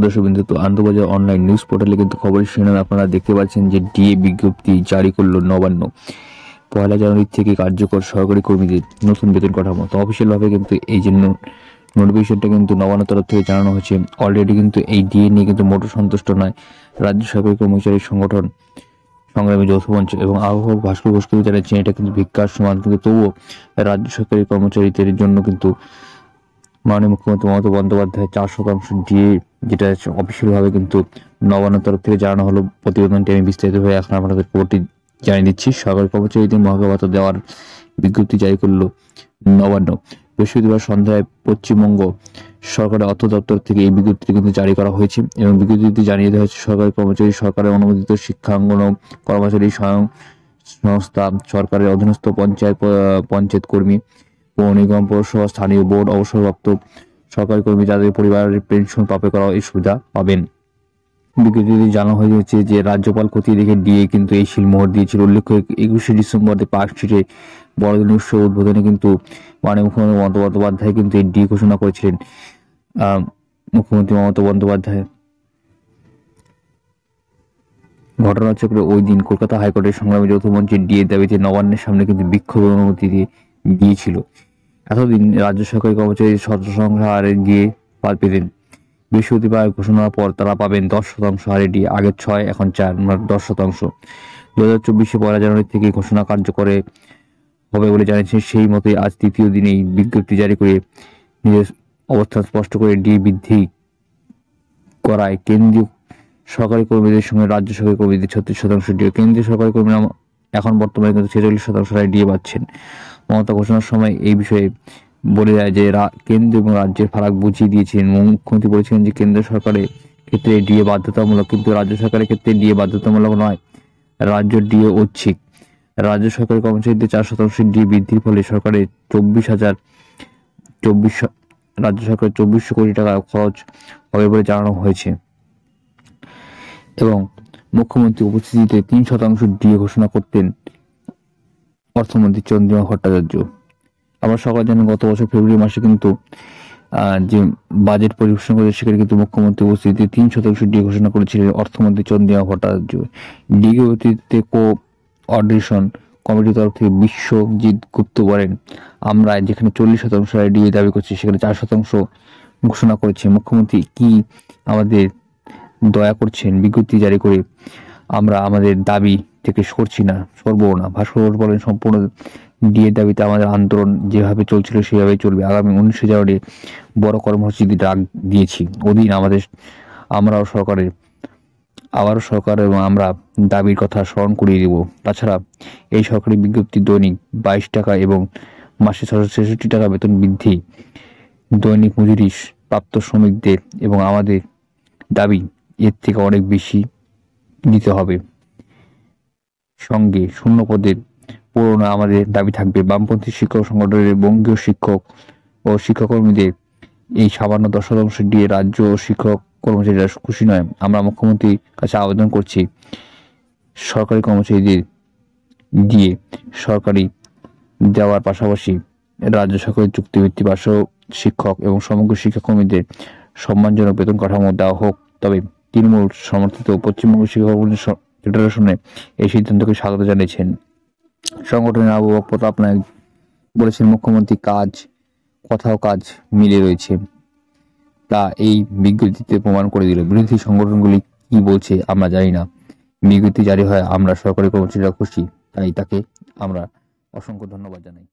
দর্শকবৃন্দ, তো Anandabazar online news পোর্টালে কিন্তু খবরের শিরোনামে আপনারা দেখতে পাচ্ছেন যে ডিএ বিজ্ঞপ্তি জারি করলো নবান্ন। 1 জানুয়ারি থেকে কার্যকর সরকারি কর্মীদের নতুন বেতন কাঠামো। তো অফিসিয়ালভাবে কিন্তু এই জন্য নোটিফিকেশনটা কিন্তু নবান্ন তরফ থেকে জানানো হয়েছে। অলরেডি কিন্তু এই ডিএ নিয়ে কিন্তু মোটর সন্তুষ্ট নয় রাজ্য সরকারি কর্মচারী সংগঠন সংগ্রামী যৌথ মঞ্চ এবং আহ্বায়ক ভাস্কর ঘোষ কিন্তু জানাচ্ছেন এটা কিন্তু ভিক্ষার সমান, কিন্তু তবুও রাজ্য সরকারি কর্মচারীদের জন্য কিন্তু মাননীয় মুখ্যমন্ত্রী মমতা বন্দ্যোপাধ্যায় 4% ডিএ, যেটা অফিসিয়ালভাবে কিন্তু নবান্ন তরফ থেকে জানানো হলো। প্রতিবেদনটি আমি বিস্তারিতভাবে এখন আপনাদের খবরটি জানিয়ে দিচ্ছি। সরকারি কর্মচারীদের মহার্ঘ ভাতা দেওয়ার বিজ্ঞপ্তি জারি করলো নবান্ন। বৃহস্পতিবার সন্ধ্যায় পশ্চিমবঙ্গ সরকারের অর্থ দপ্তর থেকে এই বিজ্ঞপ্তি কিন্তু জারি করা হয়েছে এবং বিজ্ঞপ্তিটি জানিয়ে দেওয়া হয়েছে সরকারি কর্মচারী, সরকারের অনুমোদিত শিক্ষাঙ্গন কর্মচারী, স্বয়ং সংস্থা, সরকারের অধীনস্থ পঞ্চায়েত কর্মী, পৌর নিগম, পৌরসভা, স্থানীয় বোর্ড, অবসরপ্রাপ্ত সরকারি কর্মী যাদের পরিবারের পেনশন প্রাপ্য করা এই সুবিধা পাবেন। বিজ্ঞপ্তিতে জানানো হয়েছে যে রাজ্যপাল খতিয়ে দেখে ডিএ কিন্তু এই শিলমোহর দিয়েছিল। উল্লেখ্য 21 ডিসেম্বর পার্ক স্ট্রিটে বড়দিন উৎসব উদ্বোধনে কিন্তু মাননীয় মুখ্যমন্ত্রী মমতা বন্দ্যোপাধ্যায় কিন্তু এই ডিএ ঘোষণা করেছিলেন। মুখ্যমন্ত্রী মমতা বন্দ্যোপাধ্যায় ঘটনাচক্রে ওই দিন কলকাতা হাইকোর্টের সংগ্রামী যৌথ মঞ্চের ডিএ দাবিতে নবান্নের সামনে কিন্তু বিক্ষোভের অনুমতি দিয়েছিল। এতদিন রাজ্য সরকারি কর্মচারী 17% হারে ডিএ পেতেন। বৃহস্পতিবার ঘোষণার পর তারা পাবেন 10% হারে ডিএ। আগে 6, এখন 4, 10%। 2024 1 জানুয়ারি থেকে ঘোষণা কার্যকরে হবে বলে জানিয়েছেন। সেই মতোই আজ তৃতীয় দিনেই বিজ্ঞপ্তি জারি করে নিজের অবস্থান স্পষ্ট করে ডিএ বৃদ্ধি করায় কেন্দ্রীয় সরকারি কর্মীদের সঙ্গে রাজ্য সরকারি কর্মীদের 36% ডিএ। কেন্দ্রীয় সরকারি কর্মীরা এখন বর্তমানে কিন্তু 46% হারে ডিএ পাচ্ছেন। মমতা ঘোষণার সময় এই বিষয়ে বলে যায় যে কেন্দ্র এবং রাজ্যের ফারাক বুঝিয়ে দিয়েছিলেন। মুখ্যমন্ত্রী বলেছিলেন যে কেন্দ্র সরকারের ক্ষেত্রে ডিএ বাধ্যতামূলক, কিন্তু রাজ্য সরকারের ক্ষেত্রে ডিএ বাধ্যতামূলক নয়, রাজ্য ডিএ ঐচ্ছিক। রাজ্য সরকারি কর্মচারীদের 4% ডিএ বৃদ্ধির ফলে সরকারের রাজ্য সরকারের 2400 কোটি টাকা খরচ হবে বলে জানানো হয়েছে এবং মুখ্যমন্ত্রী উপস্থিতিতে 3% ডিএ ঘোষণা করতেন অর্থমন্ত্রী চন্দ্রিমা ভট্টাচার্য। আমরা সকলে জানি গত বছর ফেব্রুয়ারি মাসে কিন্তু যে বাজেট পরিবেশন করেছে সেখানে কিন্তু মুখ্যমন্ত্রী উপস্থিতিতে 3% ডিএ ঘোষণা করেছিলেন অর্থমন্ত্রী চন্দ্রিমা ভট্টাচার্য। ডিএ অতিরিক্তে কোঅর্ডিনেশন কমিটির তরফ থেকে বিশ্বজিৎ গুপ্ত বলেন, আমরা যেখানে 40% ডিএ দাবি করছি সেখানে 4% ঘোষণা করেছে। মুখ্যমন্ত্রী কি আমাদের দয়া করছেন? বিজ্ঞপ্তি জারি করে আমরা আমাদের দাবি থেকে সরবো না। ভাস্কর বলেন, সম্পূর্ণ ডিএ দাবিতে আমাদের আন্দোলন যেভাবে চলছিল সেভাবেই চলবে। আগামী 19 জানুয়ারি বড় কর্মসূচি ডাক দিয়েছি। ওদিন আমরাও সরকার এবং আমরা দাবির কথা স্মরণ করিয়ে দেব। তাছাড়া এই সরকারি বিজ্ঞপ্তি দৈনিক 22 টাকা এবং মাসে 666 টাকা বেতন বৃদ্ধি, দৈনিক মজুরি প্রাপ্ত শ্রমিকদের এবং আমাদের দাবি এর থেকে অনেক বেশি দিতে হবে। সঙ্গে শূন্য পদের পূরণে আমাদের দাবি থাকবে। বামপন্থী শিক্ষক সংগঠনের বঙ্গীয় শিক্ষক ও শিক্ষাকর্মীদের এই সামান্য 10% ডিএ রাজ্য ও শিক্ষক কর্মচারীরা খুশি নয়। আমরা মুখ্যমন্ত্রীর কাছে আবেদন করছি সরকারি কর্মচারীদের ডিএ সরকারি দেওয়ার পাশাপাশি রাজ্য সরকারের চুক্তিভিত্তিক পার্শ্ব শিক্ষক এবং সমগ্র শিক্ষাকর্মীদের সম্মানজনক বেতন কাঠামো দেওয়া হোক। তবে তৃণমূল সমর্থিত পশ্চিমবঙ্গ শিক্ষক ফেডারেশনে এই সিদ্ধান্তকে স্বাগত জানিয়েছেন। সংগঠনের আহ্বায়ক প্রতাপ নায়ক বলেছেন, মুখ্যমন্ত্রী কথা ও কাজ মিলে রয়েছে, তা এই বিজ্ঞপ্তিতে প্রমাণ করে দিল। বিরোধী সংগঠনগুলি কি বলছে আমরা জানি না। বিজ্ঞপ্তি জারি হয় আমরা সরকারি কর্মচারীরা খুশি, তাই তাকে আমরা অসংখ্য ধন্যবাদ জানাই।